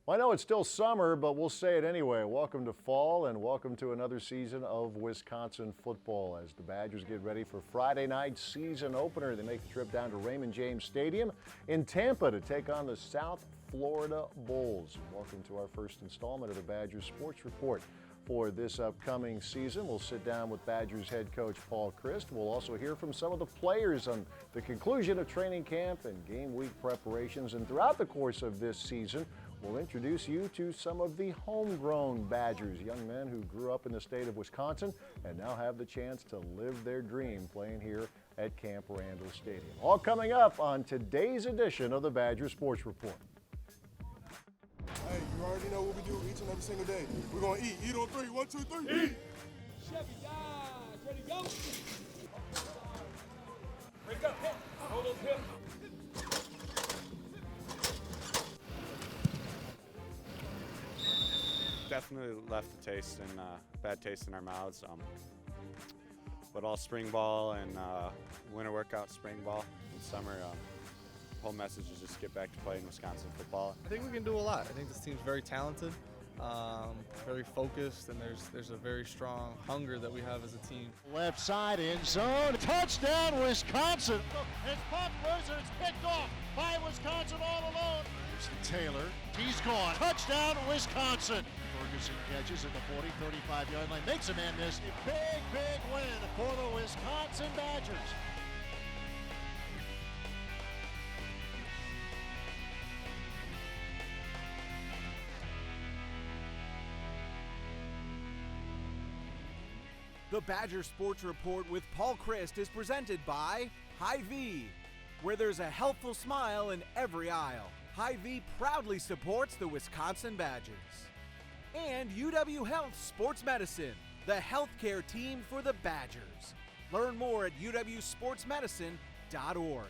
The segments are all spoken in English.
Well, I know it's still summer, but we'll say it anyway. Welcome to fall and welcome to another season of Wisconsin football as the Badgers get ready for Friday night season opener. They make the trip down to Raymond James Stadium in Tampa to take on the South Florida Bulls. Welcome to our first installment of the Badgers Sports Report. For this upcoming season, we'll sit down with Badgers head coach Paul Chryst. We'll also hear from some of the players on the conclusion of training camp and game week preparations. And throughout the course of this season, we'll introduce you to some of the homegrown Badgers, young men who grew up in the state of Wisconsin and now have the chance to live their dream playing here at Camp Randall Stadium. All coming up on today's edition of the Badger Sports Report. Hey, you already know what we do each and every single day. We're going to eat. Eat on three. 1, 2, 3. Eat. Chevy, guys, ready to go? Break up, hip. Hold those hips. Definitely left a taste and bad taste in our mouths. But all spring ball and winter workout, spring ball, and summer. Whole message is just get back to playing Wisconsin football. I think we can do a lot. I think this team's very talented, very focused, and there's a very strong hunger that we have as a team. Left side end zone, touchdown Wisconsin. It's popped loose and it's picked off by Wisconsin all alone. Here's Taylor, he's gone. Touchdown Wisconsin. Ferguson catches at the 40, 35-yard line, makes a man miss. A big win for the Wisconsin Badgers. The Badger Sports Report with Paul Chryst is presented by Hy-Vee, where there's a helpful smile in every aisle. Hy-Vee proudly supports the Wisconsin Badgers. And UW Health Sports Medicine, the healthcare team for the Badgers. Learn more at uwsportsmedicine.org.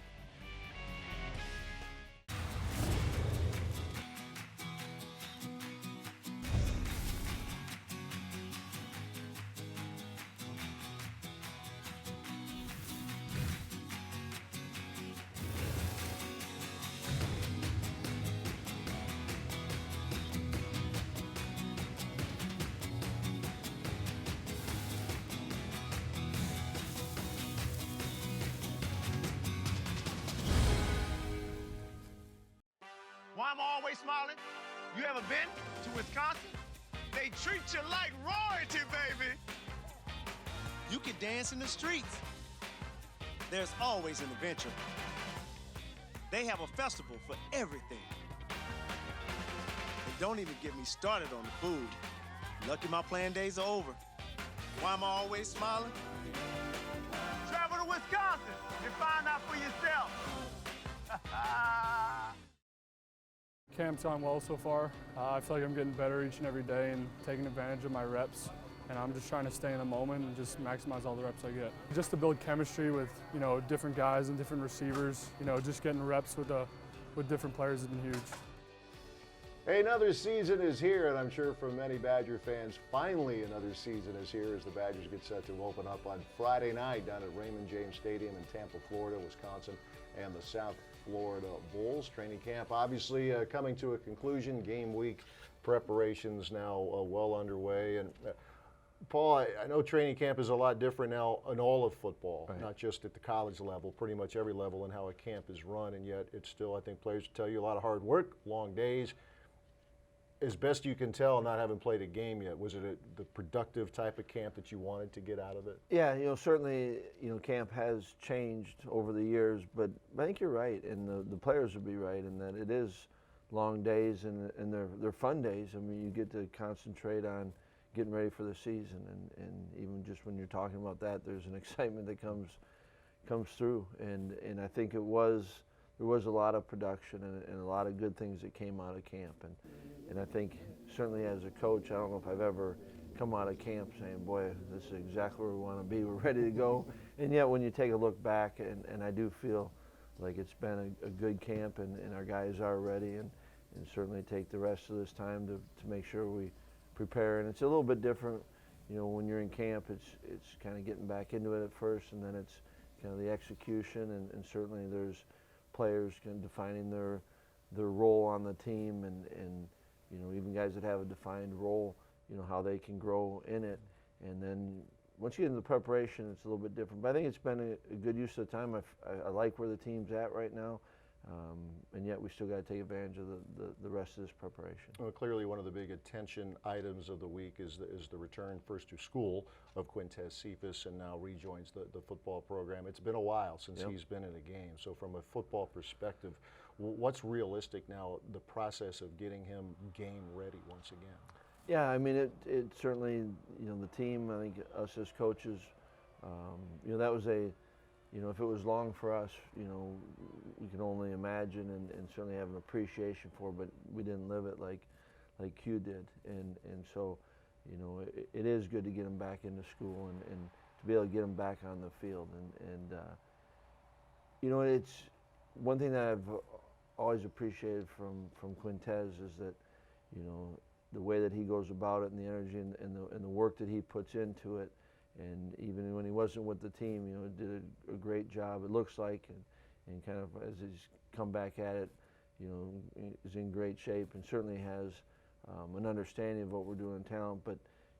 Why I'm always smiling? You ever been to Wisconsin? They treat you like royalty, baby. You can dance in the streets. There's always an adventure. They have a festival for everything. And don't even get me started on the food. Lucky my playing days are over. Why am I always smiling? Travel to Wisconsin and find out for yourself. Camp's gone well so far. I feel like I'm getting better each and every day and taking advantage of my reps. And I'm just trying to stay in the moment and just maximize all the reps I get. Just to build chemistry with, different guys and different receivers. Just getting reps with different players has been huge. Hey, another season is here, and I'm sure for many Badger fans, finally another season is here as the Badgers get set to open up on Friday night down at Raymond James Stadium in Tampa, Florida, Wisconsin, and the South Florida Bulls. Training camp obviously coming to a conclusion. Game week preparations now well underway. And Paul, I know training camp is a lot different now in all of football, right? Not just at the college level, pretty much every level in how a camp is run, and yet it's still, I think players tell you, a lot of hard work, long days. As best you can tell, not having played a game yet, was it the productive type of camp that you wanted to get out of it? Yeah, certainly, camp has changed over the years, but I think you're right, and the players would be right in that it is long days and they're fun days. I mean, you get to concentrate on getting ready for the season, and even just when you're talking about that, there's an excitement that comes through, and I think there was a lot of production and a lot of good things that came out of camp, and I think certainly as a coach, I don't know if I've ever come out of camp saying, boy, this is exactly where we want to be, we're ready to go. And yet when you take a look back, and I do feel like it's been a good camp, and our guys are ready, and certainly take the rest of this time to make sure we prepare. And it's a little bit different, when you're in camp, it's kind of getting back into it at first, and then it's kind of the execution, and certainly there's players kind of defining their role on the team, and even guys that have a defined role, how they can grow in it. And then once you get into the preparation, it's a little bit different. But I think it's been a good use of the time. I like where the team's at right now. And yet we still got to take advantage of the rest of this preparation. Well, clearly one of the big attention items of the week is the return first to school of Quintus Cephus, and now rejoins the football program. It's been a while since he's been in a game. So from a football perspective, what's realistic now, the process of getting him game ready once again? Yeah, I mean, it certainly, the team, I think us as coaches, that was if it was long for us, we can only imagine and certainly have an appreciation for, but we didn't live it like Q did. And so, it is good to get them back into school and to be able to get them back on the field. It's one thing that I've always appreciated from Quintus is that, the way that he goes about it and the energy and the work that he puts into it. And even when he wasn't with the team, did a great job, it looks like, and kind of as he's come back at it, is in great shape and certainly has an understanding of what we're doing in talent. But,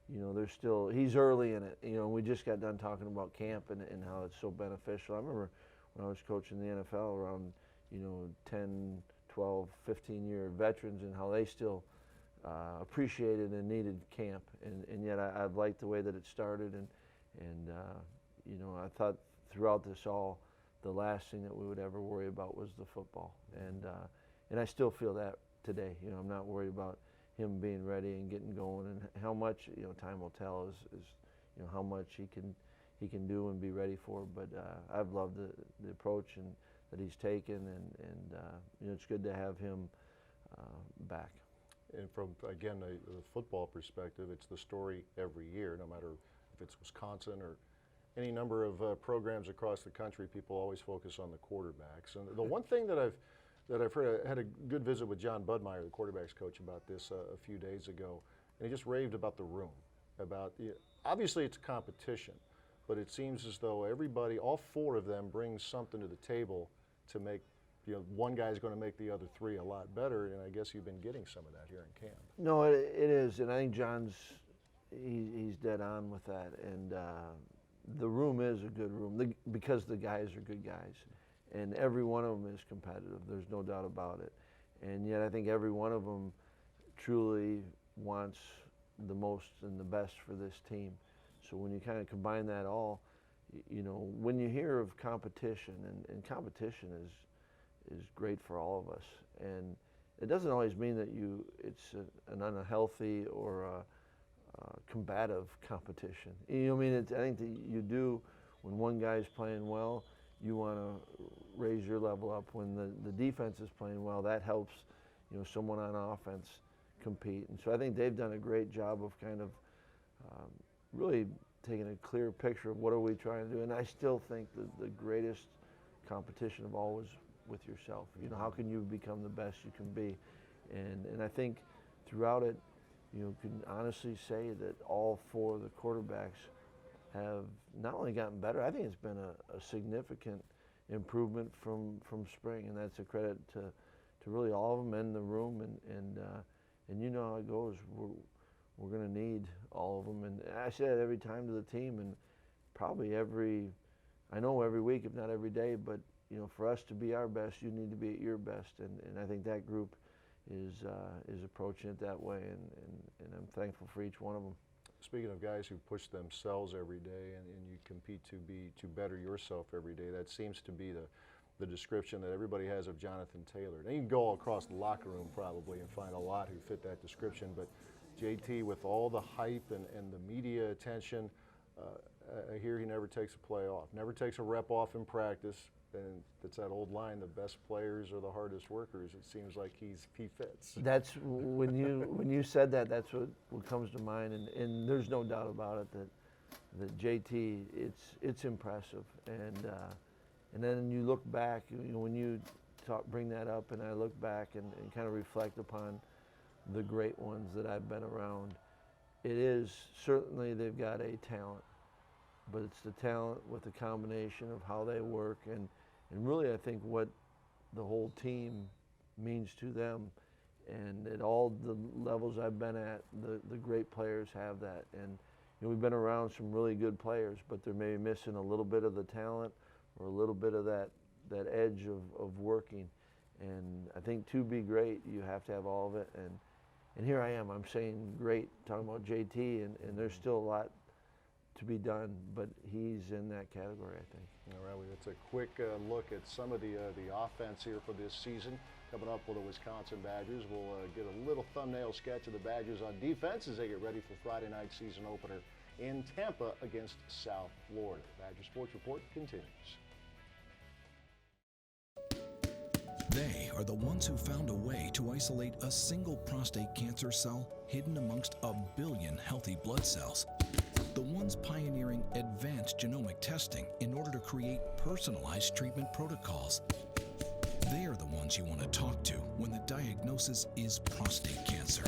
there's still, he's early in it. We just got done talking about camp and how it's so beneficial. I remember when I was coaching the NFL around, 10, 12, 15-year veterans and how they still appreciated and needed camp. And yet I've liked the way that it started. And I thought throughout this all, the last thing that we would ever worry about was the football. And I still feel that today. I'm not worried about him being ready and getting going, and how much, time will tell is how much he can do and be ready for. But I've loved the approach and that he's taken, and it's good to have him back. And from, again, the football perspective, it's the story every year, no matter if it's Wisconsin or any number of programs across the country. People always focus on the quarterbacks. And the one thing that I've heard, I had a good visit with John Budmeyer, the quarterbacks coach, about this a few days ago, and he just raved about the room. Obviously it's a competition, but it seems as though everybody, all four of them, brings something to the table to make, one guy's going to make the other three a lot better, and I guess you've been getting some of that here in camp. No, it is, and I think he's dead on with that. And the room is a good room because the guys are good guys, and every one of them is competitive. There's no doubt about it. And yet I think every one of them truly wants the most and the best for this team. So when you kind of combine that all, when you hear of competition, and competition is great for all of us, and it doesn't always mean that it's an unhealthy or a combative competition. I think that you do, when one guy's playing well, you want to raise your level up. When the defense is playing well, that helps someone on offense compete. And so I think they've done a great job of kind of really taking a clear picture of what are we trying to do. And I still think that the greatest competition of all is with yourself. How can you become the best you can be? And I think throughout it, you can honestly say that all four of the quarterbacks have not only gotten better, I think it's been a significant improvement from spring, and that's a credit to really all of them in the room, and you know how it goes. We're going to need all of them, and I say that every time to the team, and probably every week, if not every day, but for us to be our best, you need to be at your best, and I think that group is approaching it that way, and I'm thankful for each one of them. Speaking of guys who push themselves every day and you compete to better yourself every day, that seems to be the description that everybody has of Jonathan Taylor. And you can go all across the locker room probably and find a lot who fit that description, but JT, with all the hype and the media attention, I hear he never takes a play off, never takes a rep off in practice. And it's that old line, the best players are the hardest workers. It seems like he fits. That's when you said that, that's what comes to mind, and there's no doubt about it that JT, it's impressive. And then you look back, when you bring that up, and I look back and kind of reflect upon the great ones that I've been around, it is certainly they've got a talent, but it's the talent with the combination of how they work and really I think what the whole team means to them And at all the levels I've been at, the great players have that. And we've been around some really good players, but they're maybe missing a little bit of the talent or a little bit of that edge of working. And I think to be great, you have to have all of it. And here I am, I'm saying great, talking about JT, and there's still a lot to be done, but he's in that category, I think. All right, that's a quick look at some of the offense here for this season. Coming up with the Wisconsin Badgers, we'll get a little thumbnail sketch of the Badgers on defense as they get ready for Friday night season opener in Tampa against South Florida. Badger Sports Report continues. They are the ones who found a way to isolate a single prostate cancer cell hidden amongst a billion healthy blood cells. The ones pioneering advanced genomic testing in order to create personalized treatment protocols. They are the ones you want to talk to when the diagnosis is prostate cancer.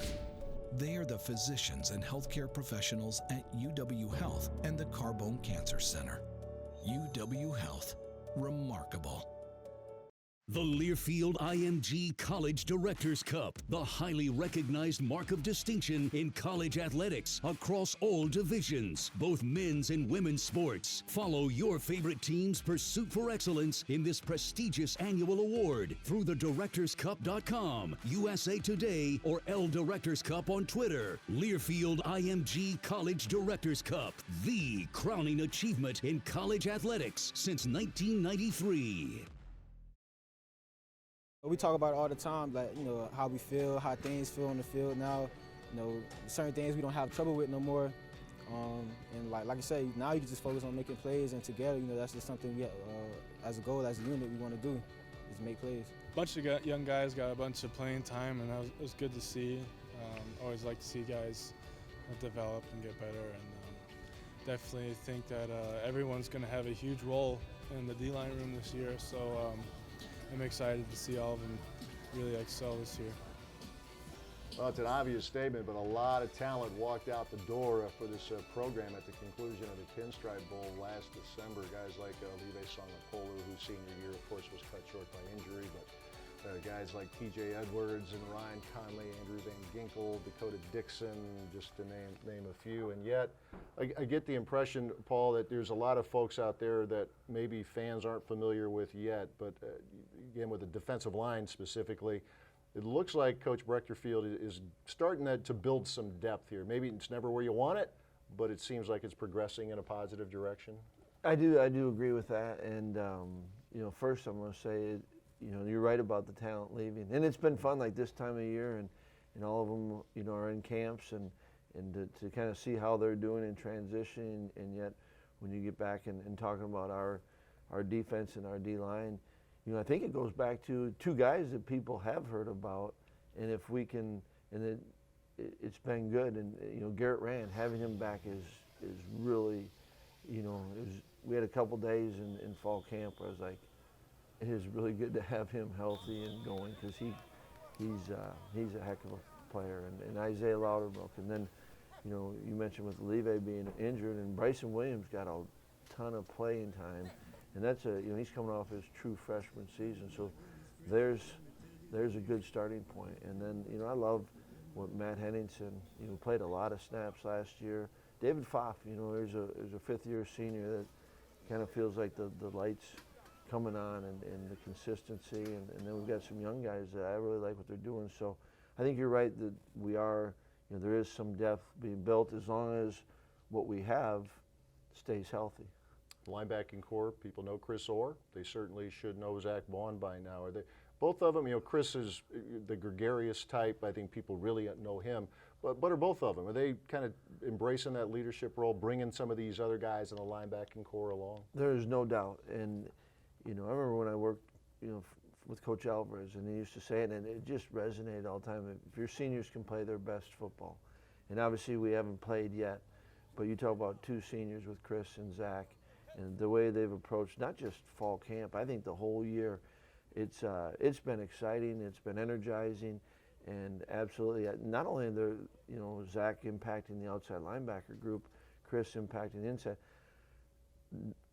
They are the physicians and healthcare professionals at UW Health and the Carbone Cancer Center. UW Health. Remarkable. The Learfield IMG College Directors Cup, the highly recognized mark of distinction in college athletics across all divisions, both men's and women's sports. Follow your favorite team's pursuit for excellence in this prestigious annual award through thedirectorscup.com, USA Today, or L Directors Cup on Twitter. Learfield IMG College Directors Cup, the crowning achievement in college athletics since 1993. We talk about it all the time, like, how we feel, how things feel on the field now. Certain things we don't have trouble with no more. And like I say, now you just focus on making plays, and together, that's just something we, as a goal, as a unit, we want to do, is make plays. A bunch of young guys got a bunch of playing time, and it was good to see. Always like to see guys develop and get better, and definitely think that everyone's going to have a huge role in the D-line room this year. So. I'm excited to see all of them really excel this year. Well, it's an obvious statement, but a lot of talent walked out the door for this program at the conclusion of the Pinstripe Bowl last December. Guys like Lepay, whose senior year, of course, was cut short by injury, but guys like T.J. Edwards and Ryan Conley, Andrew Van Ginkel, Dakota Dixon, just to name a few. And yet, I get the impression, Paul, that there's a lot of folks out there that maybe fans aren't familiar with yet, but again, with the defensive line specifically, it looks like Coach Brechterfield is starting to build some depth here. Maybe it's never where you want it, but it seems like it's progressing in a positive direction. I do agree with that. And, first I'm going to say, you're right about the talent leaving. And it's been fun like this time of year, and all of them, are in camps, and to kind of see how they're doing in transition. And yet when you get back and talking about our defense and our D-line, I think it goes back to two guys that people have heard about, and if we can, and it's been good. And Garrett Rand, having him back is really, we had a couple days in fall camp where I was like, it is really good to have him healthy and going, because he's a heck of a player. And Isaiah Louderbrook, and then you mentioned with Lepay being injured, and Bryson Williams got a ton of playing time. And that's he's coming off his true freshman season, so there's a good starting point. And then I love what Matt Henningsen, played a lot of snaps last year. David Pfaff, there's a fifth-year senior that kind of feels like the lights coming on, and the consistency. And then we've got some young guys that I really like what they're doing. So I think you're right that we are, there is some depth being built, as long as what we have stays healthy. Linebacking core, people know Chris Orr. They certainly should know Zach Vaughn by now. Are they? Both of them, Chris is the gregarious type. I think people really know him. But are both of them? Are they kind of embracing that leadership role, bringing some of these other guys in the linebacking core along? There is no doubt. And, I remember when I worked, with Coach Alvarez, and he used to say it, and it just resonated all the time. If your seniors can play their best football, and obviously we haven't played yet, but you talk about two seniors with Chris and Zach, and the way they've approached not just fall camp, I think the whole year, it's been exciting, it's been energizing, and absolutely, not only are there, Zach impacting the outside linebacker group, Chris impacting the inside,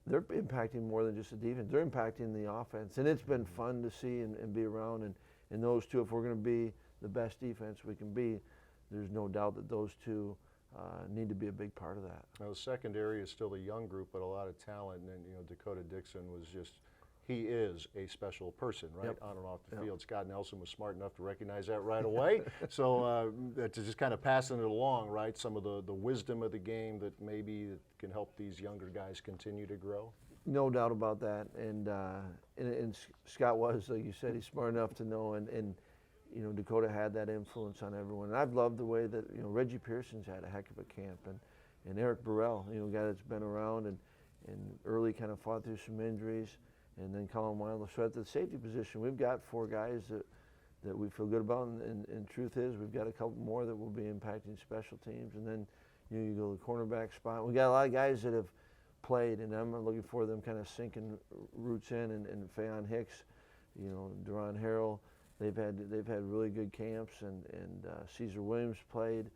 they're impacting more than just the defense, they're impacting the offense, and it's been fun to see and be around, and those two, if we're going to be the best defense we can be, there's no doubt that those two need to be a big part of that. Now, the secondary is still a young group, but a lot of talent, and Dakota Dixon was just, he is a special person, right, Yep. on and off the Yep. field. Scott Nelson was smart enough to recognize that right away. So to just kind of passing it along, right, some of the wisdom of the game that maybe can help these younger guys continue to grow. No doubt about that, and Scott was, like you said, he's smart enough to know, and Dakota had that influence on everyone. And I've loved the way that Reggie Pearson's had a heck of a camp, and Eric Burrell, a guy that's been around and early kind of fought through some injuries, and then Colin Wilder. So at the safety position, we've got 4 guys that we feel good about, and truth is, we've got a couple more that will be impacting special teams, and then you go to the cornerback spot. We got a lot of guys that have played, and I'm looking for them kind of sinking roots in, and Fayon Hicks, Deron Harrell. They've had really good camps, and Caesar Williams played.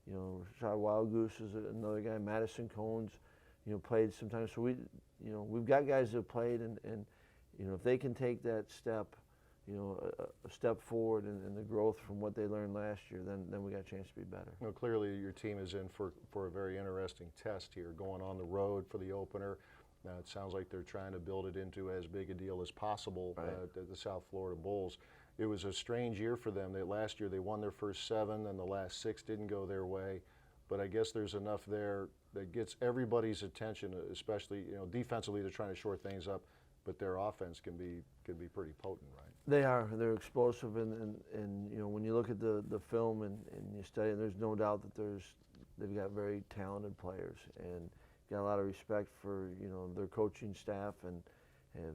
Rashad Wild Goose is another guy. Madison Cones, played sometimes. So we've got guys that have played, and if they can take that step, a step forward in the growth from what they learned last year, then we got a chance to be better. Clearly your team is in for a very interesting test here, going on the road for the opener. Now it sounds like they're trying to build it into as big a deal as possible, right. The South Florida Bulls. It was a strange year for them. Last year they won their first 7, and the last 6 didn't go their way. But I guess there's enough there that gets everybody's attention, especially defensively they're trying to shore things up, but their offense can be pretty potent, right? They are. They're explosive, and when you look at the film and you study it, there's no doubt that they've got very talented players, and got a lot of respect for their coaching staff, and have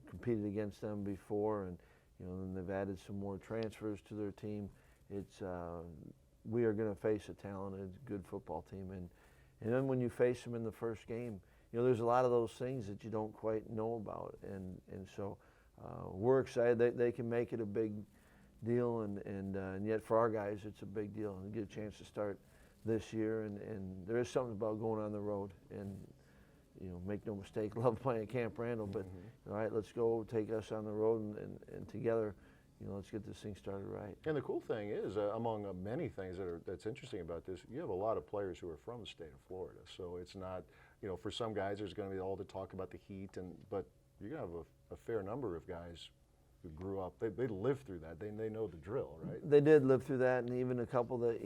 competed against them before, and and they've added some more transfers to their team. We are going to face a talented, good football team, and then when you face them in the first game, there's a lot of those things that you don't quite know about, and so we're excited that they can make it a big deal, and yet for our guys it's a big deal, and get a chance to start this year, and there is something about going on the road, and make no mistake, love playing at Camp Randall, but all right, let's go, take us on the road, and together, let's get this thing started right. And the cool thing is, among many things that's interesting about this, you have a lot of players who are from the state of Florida, so it's not, for some guys there's going to be all the talk about the heat, but you're going to have a fair number of guys who grew up, they lived through that, they know the drill, right? They did live through that, and even a couple that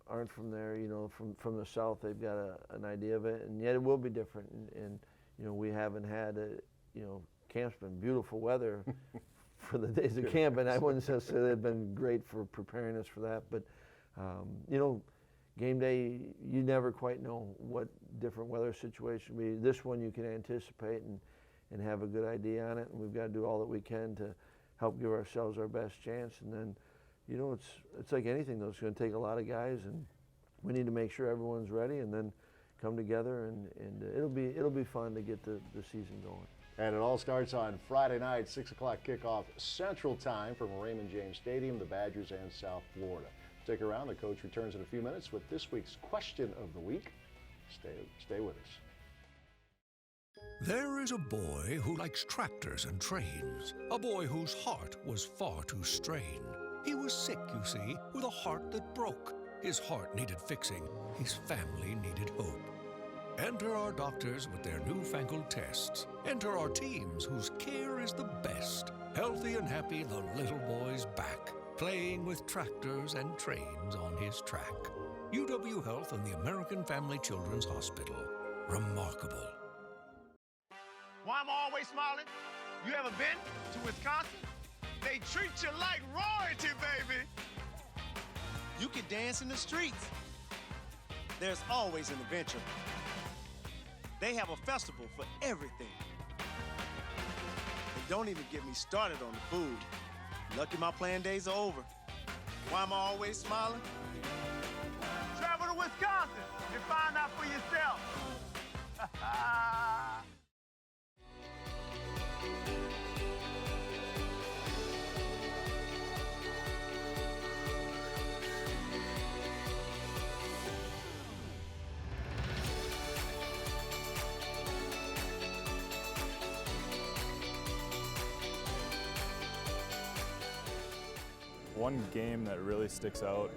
aren't from there, from the South, they've got an idea of it, and yet it will be different, and we haven't had camp's been beautiful weather for the days of camp, and I wouldn't say they've been great for preparing us for that, but game day, you never quite know what different weather situation will be. This one you can anticipate and have a good idea on it, and we've got to do all that we can to help give ourselves our best chance, and then it's like anything though, it's going to take a lot of guys, and we need to make sure everyone's ready, and then come together, and it'll be fun to get the season going. And it all starts on Friday night, 6 o'clock kickoff Central Time from Raymond James Stadium, the Badgers and South Florida. Stick around, the coach returns in a few minutes with this week's question of the week. Stay with us. There is a boy who likes tractors and trains, a boy whose heart was far too strained. He was sick, you see, with a heart that broke. His heart needed fixing, his family needed hope. Enter our doctors with their newfangled tests. Enter our teams whose care is the best. Healthy and happy, the little boy's back, playing with tractors and trains on his track. UW Health and the American Family Children's Hospital. Remarkable. Why I'm always smiling? You ever been to Wisconsin? They treat you like royalty, baby. You can dance in the streets. There's always an adventure. They have a festival for everything. And don't even get me started on the food. Lucky my playing days are over. Why am I always smiling? Travel to Wisconsin and find out for yourself. One game that really sticks out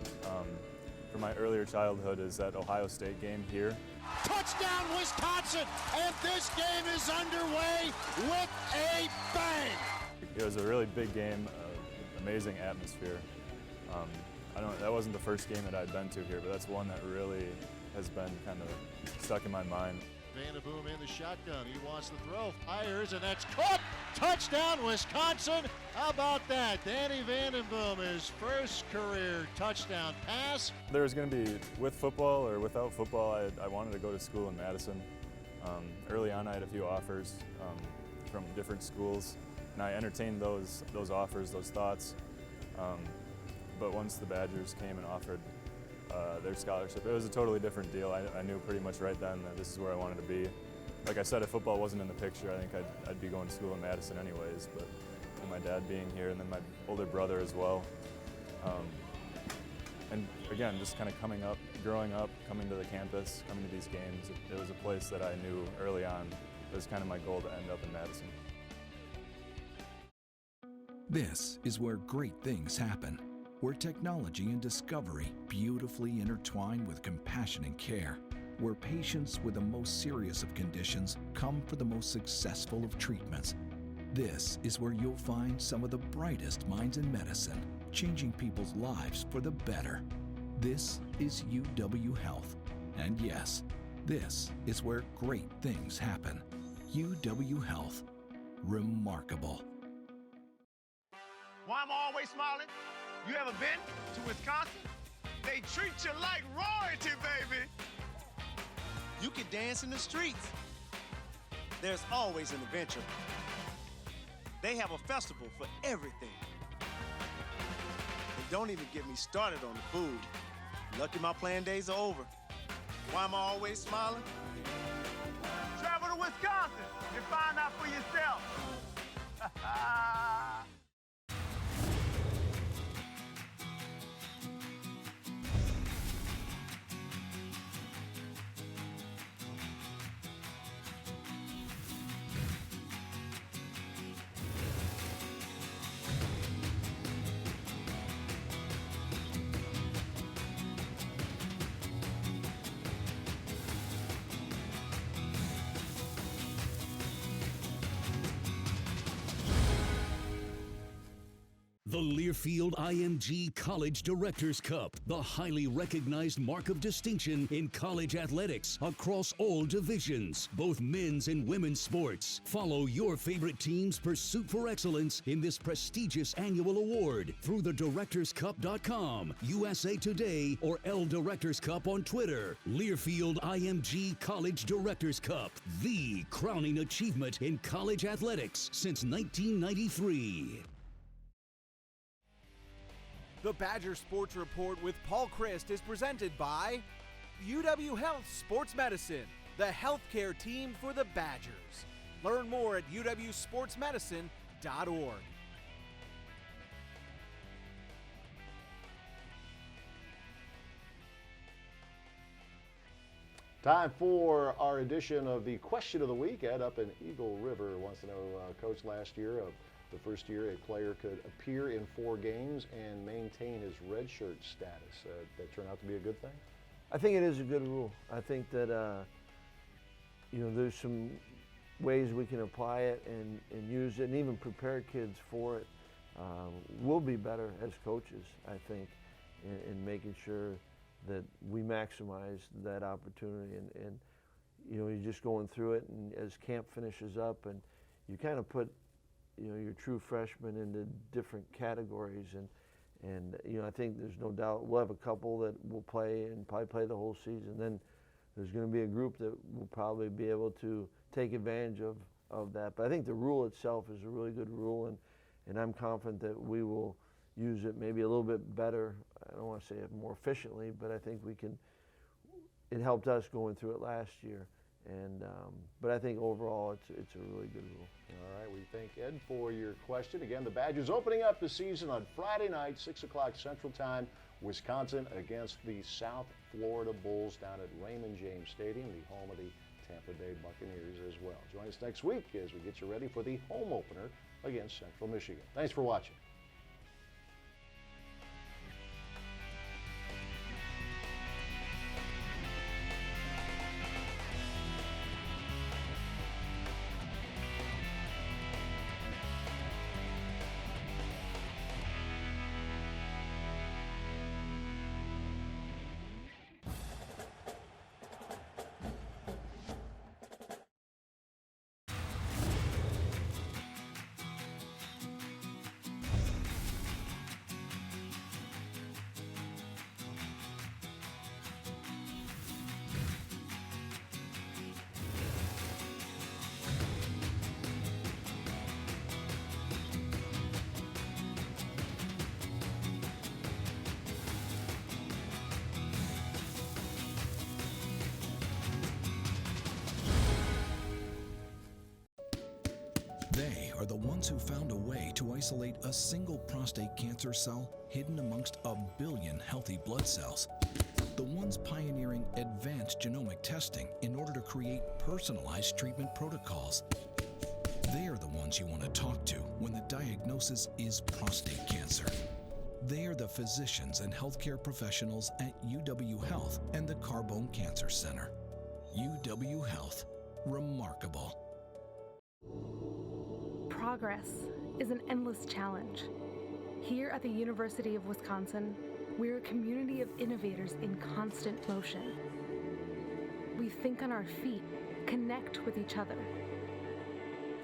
from my earlier childhood is that Ohio State game here. Touchdown, Wisconsin! And this game is underway with a bang! It was a really big game, amazing atmosphere. That wasn't the first game that I'd been to here, but that's one that really has been kind of stuck in my mind. Vandenboom in the shotgun. He wants to throw, fires, and that's caught. Touchdown, Wisconsin. How about that? Danny Vandenboom, his first career touchdown pass. There was going to be, with football or without football, I wanted to go to school in Madison. Early on, I had a few offers from different schools, and I entertained those offers, those thoughts. But once the Badgers came and offered their scholarship, it was a totally different deal. I knew pretty much right then that this is where I wanted to be. Like I said, if football wasn't in the picture, I think I'd be going to school in Madison anyways, but my dad being here and then my older brother as well. And again, just kind of growing up, coming to the campus, coming to these games, it was a place that I knew early on it was kind of my goal to end up in Madison. This is where great things happen, where technology and discovery beautifully intertwine with compassion and care, where patients with the most serious of conditions come for the most successful of treatments. This is where you'll find some of the brightest minds in medicine, changing people's lives for the better. This is UW Health. And yes, this is where great things happen. UW Health. Remarkable. Why I'm always smiling? You ever been to Wisconsin? They treat you like royalty, baby. You can dance in the streets. There's always an adventure. They have a festival for everything. And don't even get me started on the food. Lucky my playing days are over. Why am I always smiling? Travel to Wisconsin and find out for yourself. The Learfield IMG College Directors Cup, the highly recognized mark of distinction in college athletics across all divisions, both men's and women's sports. Follow your favorite team's pursuit for excellence in this prestigious annual award through thedirectorscup.com, USA Today, or L Directors Cup on Twitter. Learfield IMG College Directors Cup, the crowning achievement in college athletics since 1993. The Badger Sports Report with Paul Chryst is presented by UW Health Sports Medicine, the healthcare team for the Badgers. Learn more at uwsportsmedicine.org. Time for our edition of the Question of the Week. Ed up in Eagle River wants to know, Coach, last year, the first year a player could appear in 4 games and maintain his redshirt status. That turned out to be a good thing? I think it is a good rule. I think that, there's some ways we can apply it and use it and even prepare kids for it. We'll be better as coaches, I think, in making sure that we maximize that opportunity. And you're just going through it, and as camp finishes up, and you kind of put your true freshmen into different categories, and I think there's no doubt we'll have a couple that will play and probably play the whole season. Then there's going to be a group that will probably be able to take advantage of that. But I think the rule itself is a really good rule, and I'm confident that we will use it maybe a little bit better. I don't want to say it more efficiently, but I think we can. It helped us going through it last year. But I think overall it's a really good rule. All right, we thank Ed for your question. Again, the Badgers opening up the season on Friday night, 6 o'clock Central Time, Wisconsin against the South Florida Bulls down at Raymond James Stadium, the home of the Tampa Bay Buccaneers as well. Join us next week as we get you ready for the home opener against Central Michigan. Thanks for watching. are the ones who found a way to isolate a single prostate cancer cell hidden amongst a billion healthy blood cells. The ones pioneering advanced genomic testing in order to create personalized treatment protocols. They are the ones you want to talk to when the diagnosis is prostate cancer. They are the physicians and healthcare professionals at UW Health and the Carbone Cancer Center. UW Health. Remarkable. Progress is an endless challenge. Here at the University of Wisconsin, we're a community of innovators in constant motion. We think on our feet, connect with each other,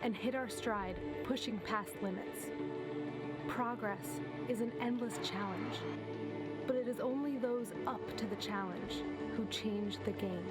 and hit our stride, pushing past limits. Progress is an endless challenge, but it is only those up to the challenge who change the game.